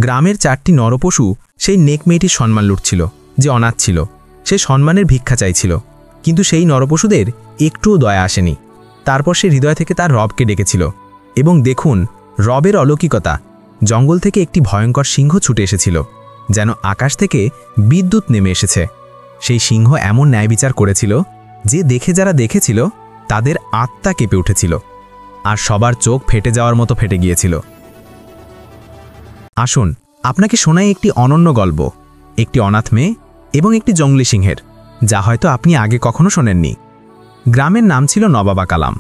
গ্রামের 4টি নরপশু সেই নেক মেয়েটির সম্মান লুটছিল, যে অনাথ ছিল। সে সম্মানের ভিক্ষা চাইছিল, কিন্তু সেই নরপশুদের একটুও দয়া আসেনি। তারপর সে হৃদয় থেকে তার রবকে ডেকেছিল। এবং দেখুন, রবের অলৌকিকতা। জঙ্গল থেকে একটি ভয়ঙ্কর সিংহ ছুটে এসেছিল, যেন আকাশ থেকে বিদ্যুৎ নেমে এসেছে। সেই সিংহ এমন ন্যায়বিচার করেছিল যে যারা দেখেছিল তাদের আত্মা কেঁপে উঠেছিল, আর সবার চোখ ফেটে যাওয়ার মতো ফেটে গিয়েছিল। আসুন আপনাকে শোনাই একটি অনন্য গল্প, একটি অনাথ মেয়ে এবং একটি জঙ্গলি সিংহের, যা হয়তো আপনি আগে কখনো শোনেননি। গ্রামের নাম ছিল নবাবা কালাম।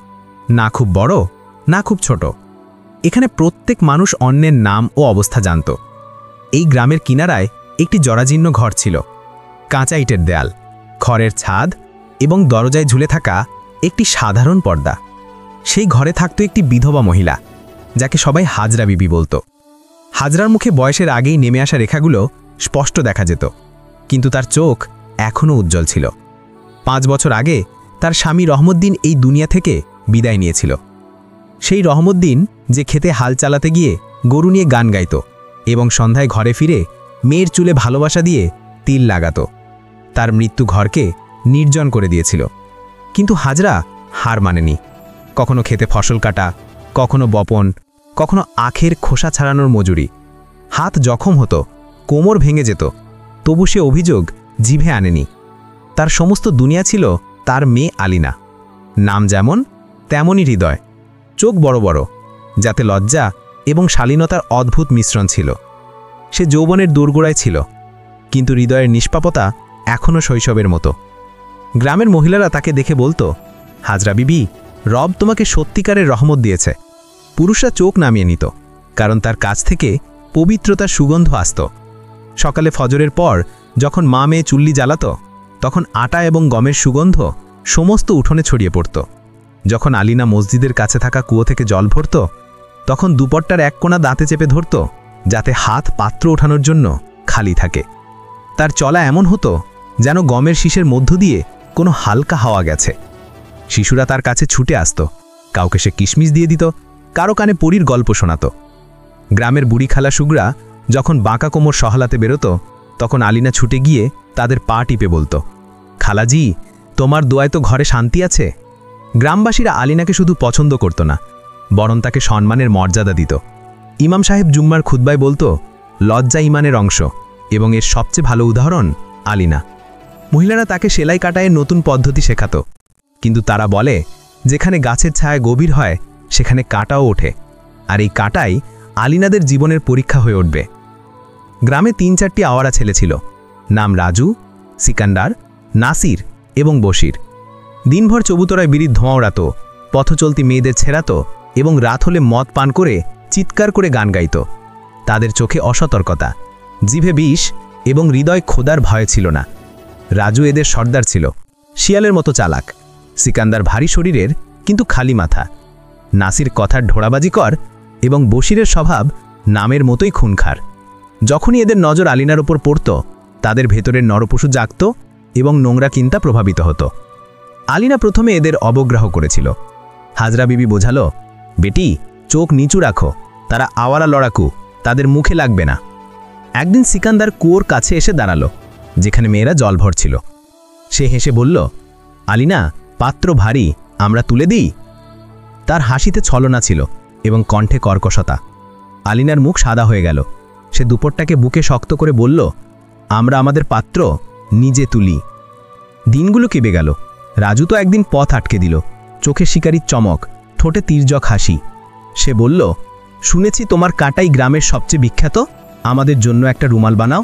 না খুব বড়, না খুব ছোট। এখানে প্রত্যেক মানুষ অন্যের নাম ও অবস্থা জানত। এই গ্রামের কিনারায় একটি জরাজীর্ণ ঘর ছিল। কাঁচা ইটের দেয়াল, খড়ের ছাদ এবং দরজায় ঝুলে থাকা একটি সাধারণ পর্দা। সেই ঘরে থাকত একটি বিধবা মহিলা, যাকে সবাই হাজরা বিবি বলতো। হাজরার মুখে বয়সের আগেই নেমে আসা রেখাগুলো স্পষ্ট দেখা যেত, কিন্তু তার চোখ এখনও উজ্জ্বল ছিল। 5 বছর আগে তার স্বামী রহমদ্দিন এই দুনিয়া থেকে বিদায় নিয়েছিল। সেই রহমদ্দিন যে খেতে হাল চালাতে গিয়ে গরু নিয়ে গান গাইত এবং সন্ধ্যায় ঘরে ফিরে মেয়ের চুলে ভালোবাসা দিয়ে তিল লাগাত। তার মৃত্যু ঘরকে নির্জন করে দিয়েছিল। কিন্তু হাজরা হার মানেনি। কখনো খেতে ফসল কাটা, কখনো বপন, কখনো আখের খোসা ছাড়ানোর মজুরি। হাত জখম হতো, কোমর ভেঙে যেত, তবু সে অভিযোগ জিভে আনেনি। তার সমস্ত দুনিয়া ছিল তার মেয়ে আলিনা। নাম যেমন তেমনই হৃদয়, চোখ বড় বড়, যাতে লজ্জা এবং শালীনতার অদ্ভুত মিশ্রণ ছিল। সে যৌবনের দোরগোড়ায় ছিল, কিন্তু হৃদয়ের নিষ্পাপতা এখনও শৈশবের মতো। গ্রামের মহিলারা তাকে দেখে বলতো, হাজরা বিবি, রব তোমাকে সত্যিকারের রহমত দিয়েছে। পুরুষরা চোখ নামিয়ে নিত, কারণ তার কাছ থেকে পবিত্রতার সুগন্ধ আসত। সকালে ফজরের পর যখন মা মেয়ে চুল্লি জ্বালাত, তখন আটা এবং গমের সুগন্ধ সমস্ত উঠোনে ছড়িয়ে পড়ত। যখন আলিনা মসজিদের কাছে থাকা কুয়ো থেকে জল ভরত, তখন দুপট্টার এক কোণা দাঁতে চেপে ধরত, যাতে হাত পাত্র ওঠানোর জন্য খালি থাকে। তার চলা এমন হতো যেন গমের শীষের মধ্য দিয়ে কোনো হালকা হাওয়া গেছে। শিশুরা তার কাছে ছুটে আসত, কাউকে সে কিশমিশ দিয়ে দিত, কারো কানে পরীর গল্প শোনাত। গ্রামের বুড়ি খালা সুগরা যখন বাঁকা কোমর সহলাতে বেরোত, তখন আলিনা ছুটে গিয়ে তাদের পা টিপে বলতো, খালাজি, তোমার দোয়ায় তো ঘরে শান্তি আছে। গ্রামবাসীরা আলিনাকে শুধু পছন্দ করত না, বরং তাকে সম্মানের মর্যাদা দিত। ইমাম সাহেব জুম্মার খুতবায় বলতো, লজ্জা ইমানের অংশ, এবং এর সবচেয়ে ভালো উদাহরণ আলিনা। মহিলারা তাকে সেলাই কাটায়ের নতুন পদ্ধতি শেখাত, কিন্তু তারা বলে, যেখানে গাছের ছায়া গভীর হয় সেখানে কাঁটাও ওঠে, আর এই কাঁটাই আলিনাদের জীবনের পরীক্ষা হয়ে উঠবে। গ্রামে 3-4টি আওয়ারা ছেলে ছিল। নাম রাজু, সিকান্দার, নাসির এবং বশির। দিনভর চবুতরায় বিড়ির ধোঁয়া ওড়াত, পথ চলতি মেয়েদের ছেড়াত এবং রাত হলে মদ পান করে চিৎকার করে গান গাইত। তাদের চোখে অসতর্কতা, জিভে বিষ এবং হৃদয় খোদার ভয় ছিল না। রাজু এদের সর্দার ছিল, শিয়ালের মতো চালাক। সিকান্দার ভারী শরীরের, কিন্তু খালি মাথা। নাসির কথার ঢোড়াবাজি কর এবং বশিরের স্বভাব নামের মতোই খুনখার। যখনই এদের নজর আলিনার ওপর পড়ত, তাদের ভেতরের নরপশু জাগত এবং নোংরা চিন্তা প্রভাবিত হতো। আলিনা প্রথমে এদের অবগ্রহ করেছিল। হাজরা বিবি বোঝালো, বেটি, চোখ নিচু রাখো, তারা আওয়ারা লড়াকু, তাদের মুখে লাগবে না। একদিন সিকান্দার কুয়োর কাছে এসে দাঁড়ালো, যেখানে মেয়েরা জল ভরছিল। সে হেসে বলল, আলিনা, পাত্র ভারী, আমরা তুলে দিই। তার হাসিতে ছলনা ছিল এবং কণ্ঠে কর্কশতা। আলিনার মুখ সাদা হয়ে গেল। সে দুপট্টাকে বুকে শক্ত করে বলল, আমরা আমাদের পাত্র নিজে তুলি। দিনগুলো কেঁপে গেল। রাজু তো একদিন পথ আটকে দিল, চোখে শিকারির চমক, ঠোঁটে তির্যক হাসি। সে বলল, শুনেছি তোমার কাটাই গ্রামের সবচেয়ে বিখ্যাত, আমাদের জন্য একটা রুমাল বানাও।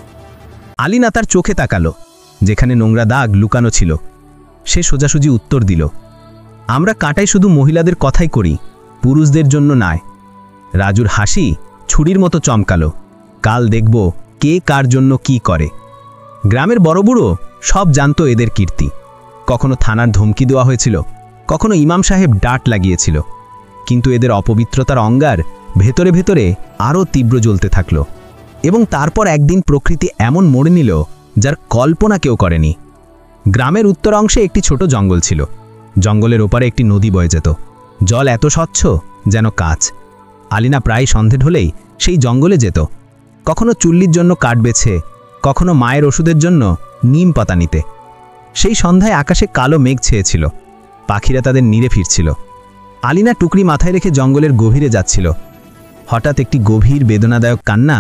আলিনা তার চোখে তাকালো, যেখানে নোংরা দাগ লুকানো ছিল। সে সোজাসুজি উত্তর দিল, আমরা কাটাই শুধু মহিলাদের কথাই করি, পুরুষদের জন্য নয়। রাজুর হাসি ছুরির মতো চমকালো। কাল দেখব কে কার জন্য কি করে। গ্রামের বড় বুড়ো সব জানত এদের কীর্তি। কখনো থানার ধমকি দেওয়া হয়েছিল, কখনো ইমাম সাহেব ডাঁট লাগিয়েছিল, কিন্তু এদের অপবিত্রতার অঙ্গার ভেতরে ভেতরে আরও তীব্র জ্বলতে থাকল। এবং তারপর একদিন প্রকৃতি এমন মোড় নিল যার কল্পনা কেউ করেনি। গ্রামের উত্তর অংশে একটি ছোট জঙ্গল ছিল। জঙ্গলের ওপারে একটি নদী বয়ে যেত, জল এত স্বচ্ছ যেন কাঁচ। আলিনা প্রায় সন্ধে হলেই সেই জঙ্গলে যেত। কখনো চুল্লির জন্য কাঠ বেছে, কখনো মায়ের ওষুধের জন্য নিম পাতা নিতে। সেই সন্ধ্যায় আকাশে কালো মেঘ ছেয়েছিল, পাখিরা তাদের নীড়ে ফিরছিল। আলিনা টুকরি মাথায় রেখে জঙ্গলের গভীরে যাচ্ছিল। হঠাৎ একটি গভীর বেদনাদায়ক কান্না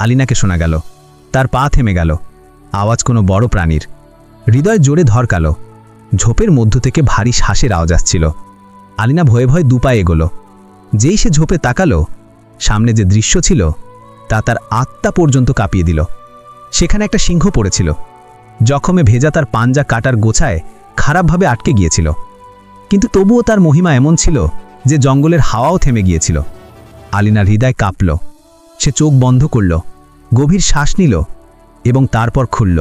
আলিনাকে শোনা গেল। তার পা থেমে গেল। আওয়াজ কোনো বড় প্রাণীর। হৃদয় জোরে ধরকালো। ঝোপের মধ্য থেকে ভারী শ্বাসের আওয়াজ আসছিল। আলিনা ভয়ে ভয়ে দুপায়ে এগোলো। যেই সে ঝোপে তাকালো, সামনে যে দৃশ্য ছিল তা তার আত্মা পর্যন্ত কাঁপিয়ে দিল। সেখানে একটা সিংহ পড়েছিল। জখমে ভেজা তার পাঞ্জা কাটার গোছায় খারাপভাবে আটকে গিয়েছিল, কিন্তু তবুও তার মহিমা এমন ছিল যে জঙ্গলের হাওয়াও থেমে গিয়েছিল। আলিনার হৃদয় কাঁপল। সে চোখ বন্ধ করল, গভীর শ্বাস নিল এবং তারপর খুলল,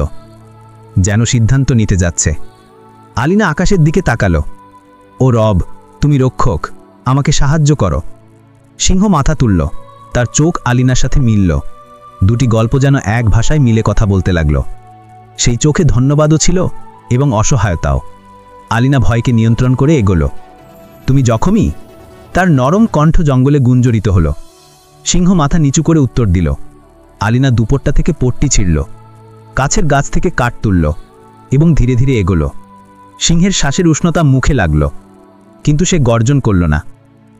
যেন সিদ্ধান্ত নিতে যাচ্ছে। আলিনা আকাশের দিকে তাকালো। ও রব, তুমি রক্ষক, আমাকে সাহায্য করো। সিংহ মাথা তুলল। তার চোখ আলিনার সাথে মিলল। দুটি গল্প যেন এক ভাষায় মিলে কথা বলতে লাগল। সেই চোখে ধন্যবাদও ছিল এবং অসহায়তাও। আলিনা ভয়কে নিয়ন্ত্রণ করে এগোলো। তুমি জখমই? তার নরম কণ্ঠ জঙ্গলে গুঞ্জরিত হলো। সিংহ মাথা নিচু করে উত্তর দিল। আলিনা দুপট্টা থেকে পট্টি ছিঁড়ল, কাছের গাছ থেকে কাঠ তুলল এবং ধীরে ধীরে এগোলো। সিংহের শ্বাসের উষ্ণতা মুখে লাগল, কিন্তু সে গর্জন করল না।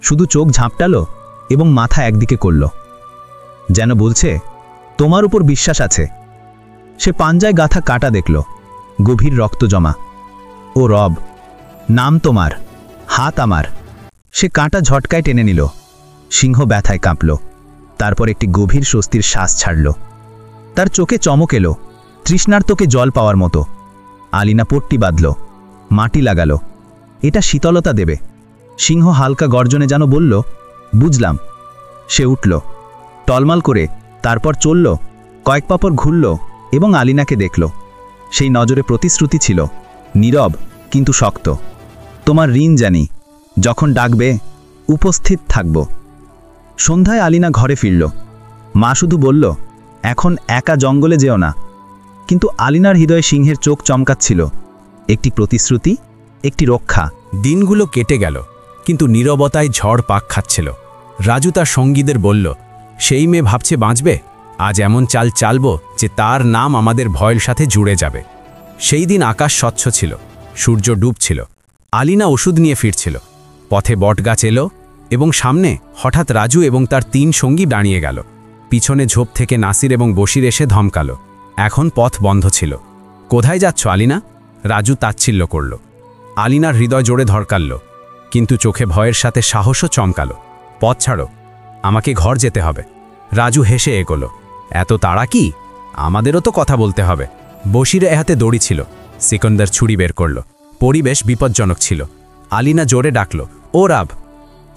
শুধু চোখ ঝাঁপটালো এবং মাথা একদিকে করল, যেন বলছে, তোমার উপর বিশ্বাস আছে। সে পাঞ্জায় গাঁথা কাটা দেখল, গভীর রক্ত জমা। ও রব, নাম তোমার, হাত আমার। সে কাঁটা ঝটকায় টেনে নিল। সিংহ ব্যথায় কাঁপল। তারপর একটি গভীর স্বস্তির শ্বাস ছাড়ল। তার চোখে চমক এলো, তৃষ্ণার্তকে জল পাওয়ার মতো। আলিনা পট্টি বাঁধল, মাটি লাগালো। এটা শীতলতা দেবে। সিংহ হালকা গর্জনে যেন বলল, বুঝলাম। সে উঠল, টলমাল করে, তারপর চলল, কয়েক পাপড় ঘুরল এবং আলিনাকে দেখল। সেই নজরে প্রতিশ্রুতি ছিল, নীরব কিন্তু শক্ত। তোমার ঋণ জানি, যখন ডাকবে উপস্থিত থাকব। সন্ধ্যায় আলিনা ঘরে ফিরল। মা শুধু বলল, এখন একা জঙ্গলে যেও না। কিন্তু আলিনার হৃদয়ে সিংহের চোখ চমকাচ্ছিল। একটি প্রতিশ্রুতি, একটি রক্ষা। দিনগুলো কেটে গেল, কিন্তু নীরবতায় ঝড় পাক খাচ্ছিল। রাজু তার সঙ্গীদের বলল, সেই মেয়ে ভাবছে বাঁচবে, আজ এমন চাল চালব যে তার নাম আমাদের ভয়ের সাথে জুড়ে যাবে। সেই দিন আকাশ স্বচ্ছ ছিল, সূর্য ডুবছিল। আলিনা ওষুধ নিয়ে ফিরছিল। পথে বটগাছ এলো এবং সামনে হঠাৎ রাজু এবং তার 3 সঙ্গী দাঁড়িয়ে গেল। পিছনে ঝোপ থেকে নাসির এবং বশির এসে ধমকালো। এখন পথ বন্ধ ছিল। কোথায় যাচ্ছ আলিনা? রাজু তাচ্ছিল্য করল। আলিনার হৃদয় জোরে ধরকালল, কিন্তু চোখে ভয়ের সাথে সাহসও চমকালো। পথ ছাড়ো, আমাকে ঘর যেতে হবে। রাজু হেসে এগোলো। এত তাড়া কি? আমাদেরও তো কথা বলতে হবে। বশির হাতে দড়ি ছিল। সিকন্দার ছুরি বের করল। পরিবেশ বিপজ্জনক ছিল। আলিনা জোরে ডাকল, ও রাব।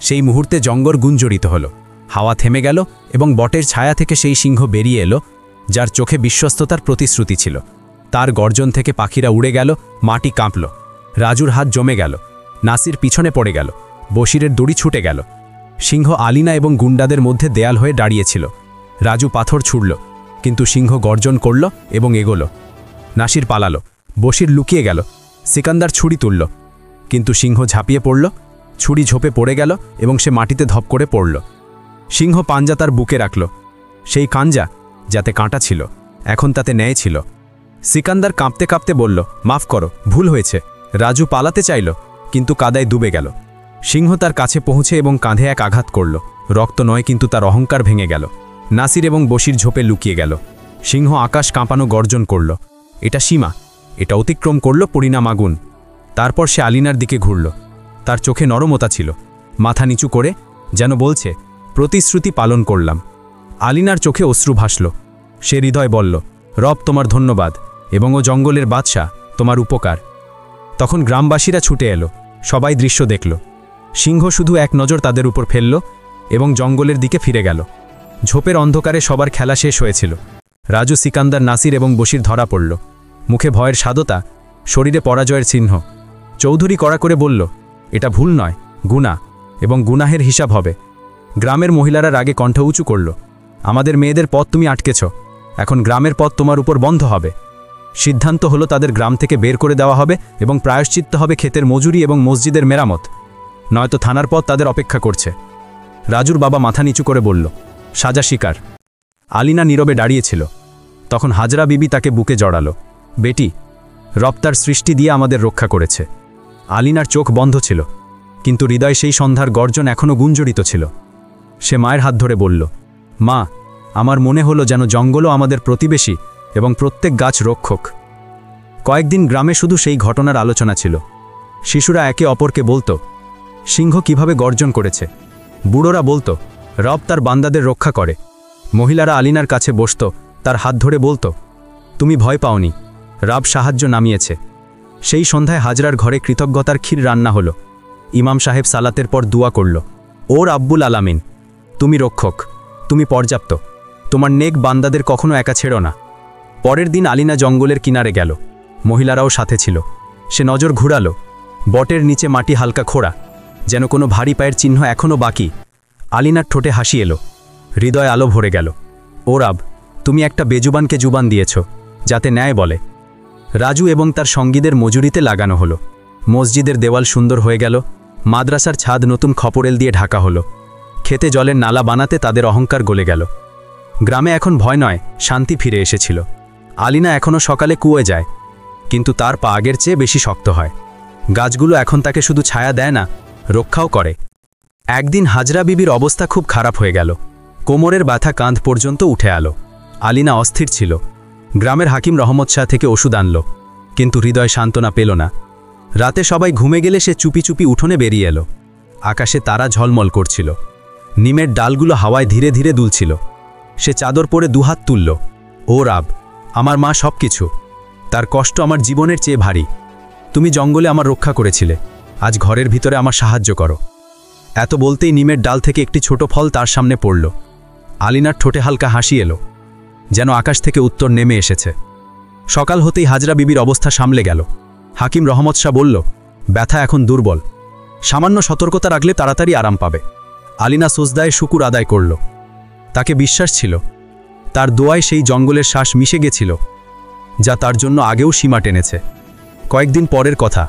সেই মুহূর্তে জঙ্গল গুঞ্জরিত হলো। হাওয়া থেমে গেল এবং বটের ছায়া থেকে সেই সিংহ বেরিয়ে এলো, যার চোখে বিশ্বস্ততার প্রতিশ্রুতি ছিল। তার গর্জন থেকে পাখিরা উড়ে গেল, মাটি কাঁপল। রাজুর হাত জমে গেল। নাসির পিছনে পড়ে গেল। বশিরের দড়ি ছুটে গেল। সিংহ আলিনা এবং গুন্ডাদের মধ্যে দেয়াল হয়ে দাঁড়িয়েছিল। রাজু পাথর ছুড়ল, কিন্তু সিংহ গর্জন করল এবং এগোলো। নাসির পালালো। বশির লুকিয়ে গেল। সিকান্দার ছুরি তুলল, কিন্তু সিংহ ঝাঁপিয়ে পড়ল। ছুরি ঝোপে পড়ে গেল এবং সে মাটিতে ধপ করে পড়ল। সিংহ পাঞ্জা তার বুকে রাখল। সেই কাঞ্জা, যাতে কাঁটা ছিল, এখন তাতে ন্যায় ছিল। সিকান্দার কাঁপতে কাঁপতে বলল, মাফ করো, ভুল হয়েছে। রাজু পালাতে চাইল, কিন্তু কাদায় ডুবে গেল। সিংহ তার কাছে পৌঁছে এবং কাঁধে এক আঘাত করল। রক্ত নয়, কিন্তু তার অহংকার ভেঙে গেল। নাসির এবং বশির ঝোপে লুকিয়ে গেল। সিংহ আকাশ কাঁপানো গর্জন করল। এটা সীমা, এটা অতিক্রম করল পরিণাম আগুন। তারপর সে আলিনার দিকে ঘুরল। তার চোখে নরমতা ছিল, মাথা নিচু করে, যেন বলছে, প্রতিশ্রুতি পালন করলাম। আলিনার চোখে অশ্রু ভাসল। সে হৃদয় বলল, রব তোমার ধন্যবাদ, এবং ও জঙ্গলের বাদশা তোমার উপকার। তখন গ্রামবাসীরা ছুটে এলো। সবাই দৃশ্য দেখল। সিংহ শুধু এক নজর তাদের উপর ফেলল এবং জঙ্গলের দিকে ফিরে গেল। ঝোপের অন্ধকারে সবার খেলা শেষ হয়েছিল। রাজু, সিকান্দার, নাসির এবং বশির ধরা পড়ল। মুখে ভয়ের সাদতা, শরীরে পরাজয়ের চিহ্ন। চৌধুরী কড়া করে বলল, এটা ভুল নয়, গুনাহ, এবং গুনাহের হিসাব হবে। গ্রামের মহিলারা রাগে কণ্ঠ উঁচু করল, আমাদের মেয়েদের পথ তুমি আটকেছ, এখন গ্রামের পথ তোমার উপর বন্ধ হবে। সিদ্ধান্ত হলো তাদের গ্রাম থেকে বের করে দেওয়া হবে এবং প্রায়শ্চিত্ত হবে ক্ষেতের মজুরি এবং মসজিদের মেরামত, নয়তো থানার পথ তাদের অপেক্ষা করছে। রাজুর বাবা মাথা নিচু করে বলল, সাজা স্বীকার। আলিনা নীরবে দাঁড়িয়েছিল। তখন হাজরা বিবি তাকে বুকে জড়ালো। বেটি, রব তার সৃষ্টি দিয়ে আমাদের রক্ষা করেছে। আলিনার চোখ বন্ধ ছিল, কিন্তু হৃদয় সেই সন্ধ্যার গর্জন এখনও গুঞ্জরিত ছিল। সে মায়ের হাত ধরে বলল, মা, আমার মনে হলো যেন জঙ্গলও আমাদের প্রতিবেশী এবং প্রত্যেক গাছ রক্ষক। কয়েকদিন গ্রামে শুধু সেই ঘটনার আলোচনা ছিল। শিশুরা একে অপরকে বলতো, সিংহ কিভাবে গর্জন করেছে। বুড়োরা বলতো, রব তার বান্দাদের রক্ষা করে। মহিলারা আলিনার কাছে বসত, তার হাত ধরে বলতো, তুমি ভয় পাওনি, রব সাহায্য নামিয়েছে। সেই সন্ধ্যায় হাজরার ঘরে কৃতজ্ঞতার ক্ষীর রান্না হলো। ইমাম সাহেব সালাতের পর দুয়া করল, ওর আব্বুল আলামিন, তুমি রক্ষক, তুমি পর্যাপ্ত, তোমার নেক বান্দাদের কখনো একা ছেড়ো না। পরের দিন আলিনা জঙ্গলের কিনারে গেল। মহিলারাও সাথে ছিল। সে নজর ঘুরালো। বটের নিচে মাটি হালকা খোঁড়া, যেন কোনো ভারী পায়ের চিহ্ন এখনও বাকি। আলিনার ঠোঁটে হাসি এলো, হৃদয় আলো ভরে গেল। ও রব, তুমি একটা বেজুবানকে জুবান দিয়েছ, যাতে ন্যায় বলে। রাজু এবং তার সঙ্গীদের মজুরিতে লাগানো হলো। মসজিদের দেওয়াল সুন্দর হয়ে গেল। মাদ্রাসার ছাদ নতুন খপরেল দিয়ে ঢাকা হলো। খেতে জলের নালা বানাতে তাদের অহংকার গলে গেল। গ্রামে এখন ভয় নয়, শান্তি ফিরে এসেছিল। আলিনা এখনও সকালে কুয়োয় যায়, কিন্তু তার পা আগের চেয়ে বেশি শক্ত হয়। গাছগুলো এখন তাকে শুধু ছায়া দেয় না, রক্ষাও করে। একদিন হাজরা বিবির অবস্থা খুব খারাপ হয়ে গেল। কোমরের ব্যথা কাঁধ পর্যন্ত উঠে এলো। আলিনা অস্থির ছিল। গ্রামের হাকিম রহমত শাহ থেকে ওষুধ আনল, কিন্তু হৃদয় সান্ত্বনা পেল না। রাতে সবাই ঘুমে গেলে সে চুপি চুপি উঠোনে বেরিয়ে এলো। আকাশে তারা ঝলমল করছিল। নিমের ডালগুলো হাওয়ায় ধীরে ধীরে দুলছিল। সে চাদর পরে দুহাত তুলল। ও রব, আমার মা সব কিছু, তার কষ্ট আমার জীবনের চেয়ে ভারী। তুমি জঙ্গলে আমার রক্ষা করেছিলে, আজ ঘরের ভিতরে আমার সাহায্য করো। এত বলতেই নিমের ডাল থেকে একটি ছোট ফল তার সামনে পড়ল। আলিনার ঠোঁটে হালকা হাসি এলো, যেন আকাশ থেকে উত্তর নেমে এসেছে। সকাল হতেই হাজরা বিবির অবস্থা সামলে গেল। হাকিম রহমত শাহ বলল, ব্যথা এখন দুর্বল, সামান্য সতর্কতা রাখলে তাড়াতাড়ি আরাম পাবে। আলিনা সোজদায় শুকুর আদায় করল। তাকে বিশ্বাস ছিল, তার দোয়ায় সেই জঙ্গলের শ্বাস মিশে গেছিল, যা তার জন্য আগেও সীমা টেনেছে। কয়েকদিন পরের কথা,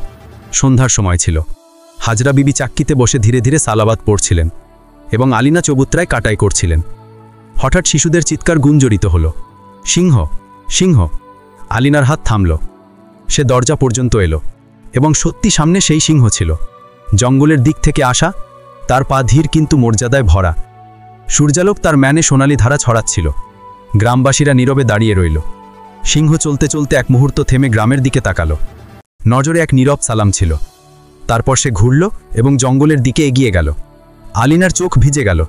সন্ধ্যার সময় ছিল। হাজরা বিবি চাক্কিতে বসে ধীরে ধীরে সালাবাত পড়ছিলেন এবং আলিনা চবুতরায় কাটাই করছিলেন। হঠাৎ শিশুদের চিৎকার গুঞ্জরিত হল, সিংহ, সিংহ! আলিনার হাত থামল। সে দরজা পর্যন্ত এলো এবং সত্যি সামনে সেই সিংহ ছিল। জঙ্গলের দিক থেকে আসা, তার পা ধীর কিন্তু মর্যাদায় ভরা। সূর্যালোক তার ম্যানে সোনালি ধারা ছড়াচ্ছিল। গ্রামবাসীরা নীরবে দাঁড়িয়ে রইল। সিংহ চলতে চলতে এক মুহূর্ত থেমে গ্রামের দিকে তাকালো। নজরে এক নীরব সালাম ছিল। তারপর সে ঘুরল এবং জঙ্গলের দিকে এগিয়ে গেল। আলিনার চোখ ভিজে গেল।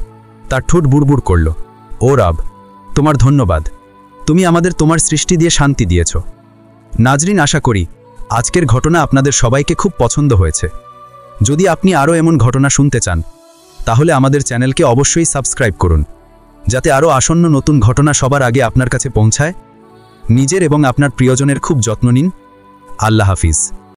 তার ঠোঁট বুড়বুড় করল, ও রব, তোমার ধন্যবাদ, তুমি আমাদের তোমার সৃষ্টি দিয়ে শান্তি দিয়েছ। নাজরিন, আশা করি আজকের ঘটনা আপনাদের সবাইকে খুব পছন্দ হয়েছে। যদি আপনি আরও এমন ঘটনা শুনতে চান, তাহলে আমাদের চ্যানেলকে অবশ্যই সাবস্ক্রাইব করুন, যাতে আরও আসন্ন নতুন ঘটনা সবার আগে আপনার কাছে পৌঁছায়। নিজের এবং আপনার প্রিয়জনের খুব যত্ন নিন। আল্লাহ হাফিজ।